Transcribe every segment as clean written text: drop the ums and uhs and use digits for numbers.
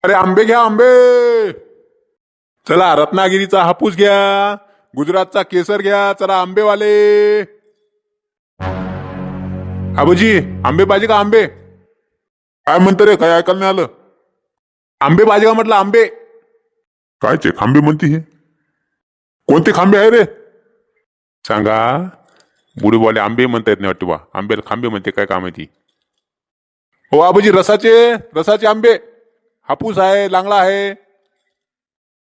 अरे आंबे घ्या आंबे. चला रत्नागिरीचा हापूस घ्या, गुजरातचा केसर घ्या. चला आंबेवाले. आबूजी आंबे पाहिजे का आंबे? काय म्हणतो रे, काय ऐकायला नाही आलं? आंबे पाहिजे का म्हटलं आंबे? कायचे खांबे म्हणते हे? कोणते खांबे आहे रे? सांगा. बुडीवाले आंबे म्हणता येत नाही वाटते बा. आंबेला खांबे म्हणते काय काम आहे ती? हो आबूजी रसाचे रसाचे आंबे. हापूस आहे, लांगडा आहे.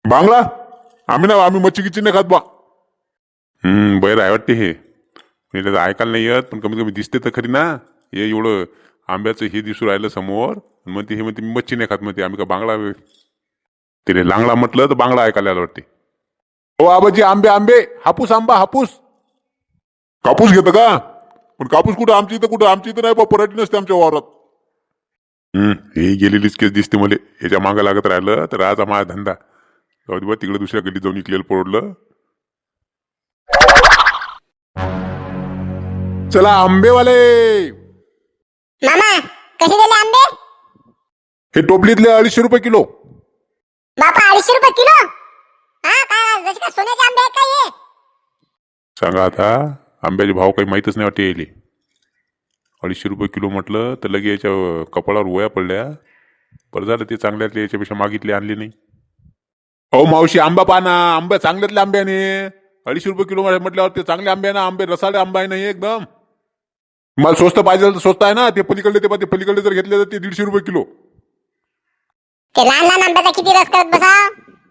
बांगडा? आम्ही ना आम्ही मच्छी गिच्ची नाही खात बा. बरं आहे वाटते हे. म्हणजे ऐकायला नाही येत पण कमीत कमी दिसते तर खरी ना. हे एवढं आंब्याचं हे दिसू राहिलं समोर. म्हणते हे म्हणते मी मच्छी नाही खात म्हणते. आम्ही का बांगडा तिने लांगडा म्हटलं तर बांगडा ऐकायला आलं वाटते. हो आबाजी आंबे आंबे. हापूस आंबा हापूस. कापूस घेतं का? पण कापूस कुठं आमच्या इथं कुठं आमच्या इथं नाही बा. पराठी नसते आमच्या वावरात. हे गेलेलीच केस दिसते मला. ह्याच्या मागं लागत राहिलं तर राजा माझा धंदा जाऊ दे बा. तिकडे दुसऱ्या गल्लीत जाऊन इकलेलं परवडलं. चला आंबेवाले. मामा कसे दिले आंबे? हे टोपलीतले 250 रुपये किलो. बापा 250 रुपये किलो? हा काय जसे का सोन्याचे आंबे आहेत का हे? सांगा आता. आंब्याचे भाव काही माहीतच नाही वाटते यायले. 250 रुपये किलो म्हटलं तर लगे याच्या कपाळावर वया पडल्या. बरं झालं ते चांगल्यातले याच्यापेक्षा मागितले आणले नाही. अहो मावशी आंबा पाना. आंबे चांगल्यातले आंब्याने 250 रुपये किलो म्हटल्यावर ते चांगले आंबे आहे ना. आंबे रसाळे आंबा आहे नाही एकदम. मला स्वस्त पाहिजे तर स्वस्त आहे ना. ते पलीकडले ते पलीकडले जर घेतले तर ते 150 रुपये किलो. ते लहान लहान आंब्याचा किती रस करत बसा?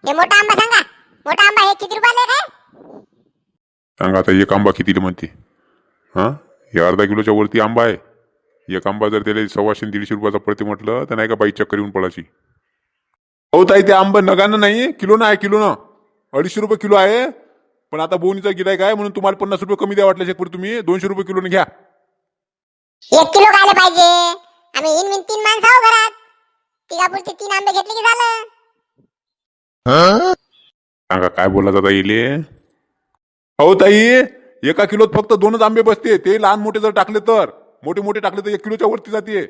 हे मोठा आंबा सांगा. मोठा आंबा हे किती रुपयाला आहे काय? सांगा आता एक आंबा कितीला म्हणते? हा हे अर्धा किलोच्या वरती आंबा आहे. एक आंबा जर त्याला 150-150 रुपयाचा पडते म्हटलं तर नाही का बाई चक्कर येऊन पडायची. हो ताई ते आंबा नगानं नाही किलो ना आहे. किलो ना 250 रुपये किलो आहे. पण आता बोनीचा गिरायक आहे म्हणून तुम्हाला 50 रुपये कमी द्या वाटलं शेकपूर. तुम्ही 200 रुपये किलोने घ्या. 1 किलो खायला पाहिजे. आम्ही इन 3 माणसं आहो घरात. तिघापुरते 3 आंबे घेतले की झालं. सांगा काय बोलत आता येले? हो ताई एका किलोत फक्त 2च आंबे बसते. ते लहान मोठे जर टाकले तर. मोठे मोठे टाकले तर 1 किलोच्या वरती जाते.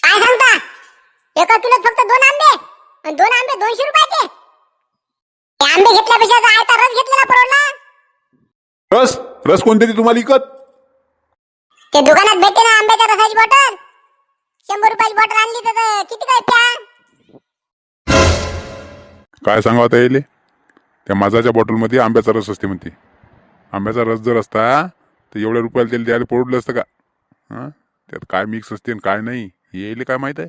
काय सांगता? एका किलोत फक्त 2 आंबे आणि 2 आंबे 200 रुपयाचे. हे आंबे घेतल्यापेक्षा जर आयता रस घेतलेला परवडला. रस रस कोणते ते तुम्हाला विकत? ते दुकानात भेटते ना आंब्याच्या रसाची बॉटल. 100 रुपयाची बॉटल आणली तर किती काय प्या? काय सांगा आता येले? त्या माझाच्या बॉटलमध्ये आंब्याचा रस असते म्हणते. आंब्याचा रस जर असता तर एवढ्या रुपयाला त्याला द्यायला परवडलं असतं का? हां त्यात काय मिक्स असते आणि काय नाही येईल काय माहित आहे.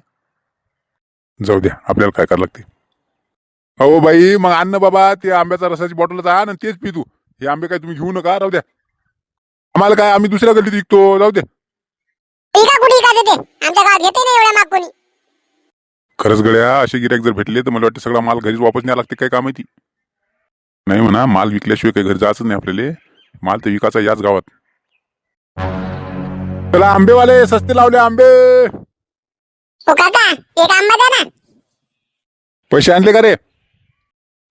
जाऊ द्या आपल्याला काय करावं लागते. अहो बाई मग आण बाबा ते आंब्याचा रसाची बॉटलच आण आणि तेच पी तू. हे आंबे काय तुम्ही घेऊ नका. राहू द्या. आम्हाला काय आम्ही दुसऱ्या गल्लीत विकतो. जाऊ द्या. इका कुठे इका देते? आमच्या गावात घेते नाही एवढ्या माग कोणी. खरंच गड्या असे गिऱ्हाईक जर भेटले तर मला वाटतं सगळा माल घरीच वापस न्यायला लागते. काय काम आहे ती? नाही म्हणा माल विकल्याशिवाय काही घरी जायचं नाही आपल्याला. माल तर विकायचा याच गावात. चला आंबेवाले सस्ते लावले आंबे. हो काका एक आंबा द्या ना. पैसे आणले का रे?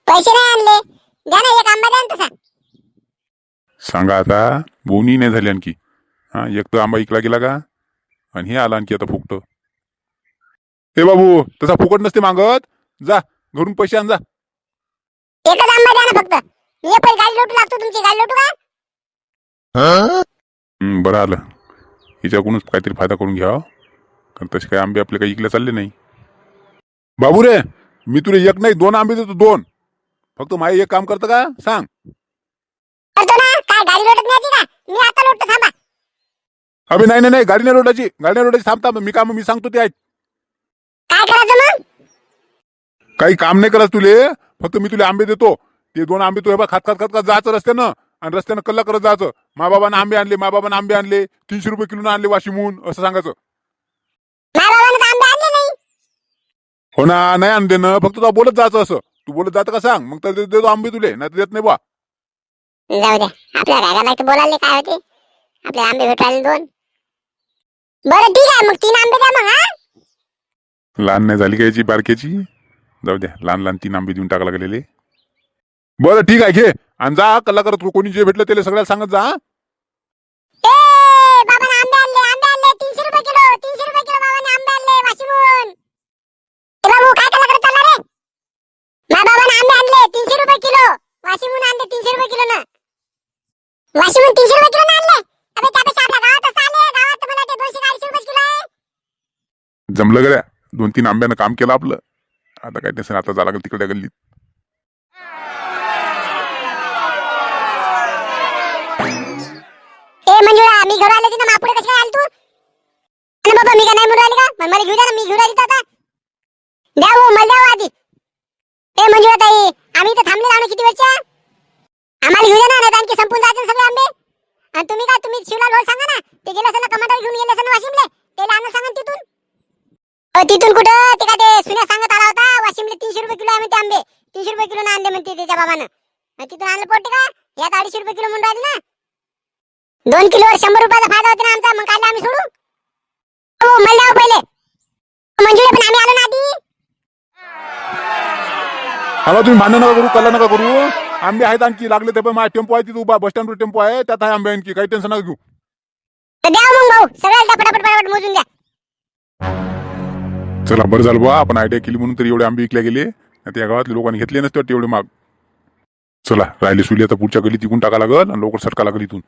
पैसे नाही आणले. द्या ना एक आंबा द्या ना तसा. सांगा आता बोनी नाही झाली आणखी. हा एक तर आंबा इकला गेला का आणि हे आला आणखी आता फुकट. हे बाबू तसा फुकट नसते मागत. जा घरून पैसे आण जा. एकच आंबा द्या ना फक्त. मी पण गाडी लोटू लागतो तुमची. गाडी लोटू का? बरं आलं. हिच्याकडूनच काहीतरी फायदा करून घ्यावा. कारण तसे काही आंबे आपले काही इकले चालले नाही. बाबू रे मी तुला एक नाही 2 आंबे देतो. 2 फक्त माझे एक काम करतं का सांग? करतो ना. काय गाडी लोटत नाही का? मी आता लोटतो थांबा. अबे नाही नाही नाही गाडी नाही लोटायची. गाडी नाही लोटायची. थांब थांब. मी काम मी सांगतो ते ऐक. काय करायचं मग? काही काम नाही करत तुले. फक्त मी तुला आंबे देतो. ते 2 आंबे तू हे बा खात खात खात खात जायचं रस्त्यानं आणि रस्त्यानं कल्ला करत जायचं. मा बाबानं आंबे आणले. मा बाबानं आंबे आणले. 300 रुपये किलो आणले वाशिमहून असं सांगायचं. माझ्या बाबानं तर आंबे आणले नाही. हो ना नाही आणते ना. फक्त तुला बोलत जायचं असं. तू बोलत जातं का सांग. मग तर देतो आंबे तुले. नाही तर देत नाही बा. जाऊ द्या. आपल्या रागाला तर बोलायला काय होते. आपले आंबे भेटायला 2. बरं ठीक आहे मग 3 आंबे द्या मग. हा लहान नाही झाली का याची बारक्याची? जाऊ द्या लहान लहान 3 आंबे देऊन टाका लागलेले. बरं ठीक आहे घे आणि जा कल्ला करत. कोणी जे भेटलं त्याला सगळ्याला सांगत जा. ए बाबांना आंबे आणले. आंबे आणले 300 रुपये किलो. 300 रुपये किलो बाबांनी आंबे आणले वाशिम. वाशिमून. ए बाबू काय कला करत चालला रे? माझ्या बाबाने आंबे आणले 300 रुपये किलो. वाशिमून आणले 300 रुपये किलो ना. वाशिमून 300 रुपये किलो ना आणले. अबे त्यापेक्षा आपल्या गावात आले. गावात तर मला ते 200-250 रुपये किलो आहे. जमलं गड्या 2-3 आंब्यानं काम केलं आपलं. आता काय टेन्शन, आता जायला लागेल तिकडे गल्लीत. ए मंजुळा, मी घर आले ना मापुढे कशी काय आली तू? अरे बाबा मी काय नाही म्हणून राहिली का? पण मला घेऊ द्या ना, मी घेऊन आली आता. द्या हो, मला द्या हो आधी. ए मंजुळा ताई, आम्ही इथं थांबले राहणं किती वेळच्या? आम्हाला घेऊ द्या ना, नाही आणखी संपून जायचे सगळे आंबे. आणि तुम्ही शिवलाल भाऊ सांगा ना, ते गेले असेल ना टमाटर घेऊन गेले असेल ना वाशिमले, ते आणून सांगा ना तिथून. तिथून कुठं? ते काय ते सुन्या सांगत आला होता वाशिमले 300 रुपये किलो आहे म्हणते आंबे. 300 रुपये किलो ना आणले म्हणते त्याच्या बाबानं. तिथून आणलं पोटे का? यात 250 रुपये किलो म्हणून राहिली ना. 2 किलोवर 100 रुपयाचा फायदा होता ना आमचा. मग काय आम्ही सोडू? हो मला द्या पहिले. मंजुळे पण आम्ही आलो ना आधी. हवा तुम्ही भांडण नका करू, कल्ला नका करू. आंबे आहेत आणखी लागले ते पण. माझा टेम्पो आहे तिथे उभा, बस स्टँडवर टेम्पो आहे, त्यात आहे आंबे आणखी. काही टेन्शन नका घेऊ. तर द्या मग भाऊ, सगळ्याला फटाफट मोजून द्या. चला बरं झालं बा, आपण आयडिया केली म्हणून तरी एवढे आंबे विकले गेले. आता या गावातल्या लोकांनी घेतले नसते वाटते एवढे माग. चला राहिले सुली आता पुढच्या गलीत तिकून टाका लागल आणि लवकर सटका लागल इथून.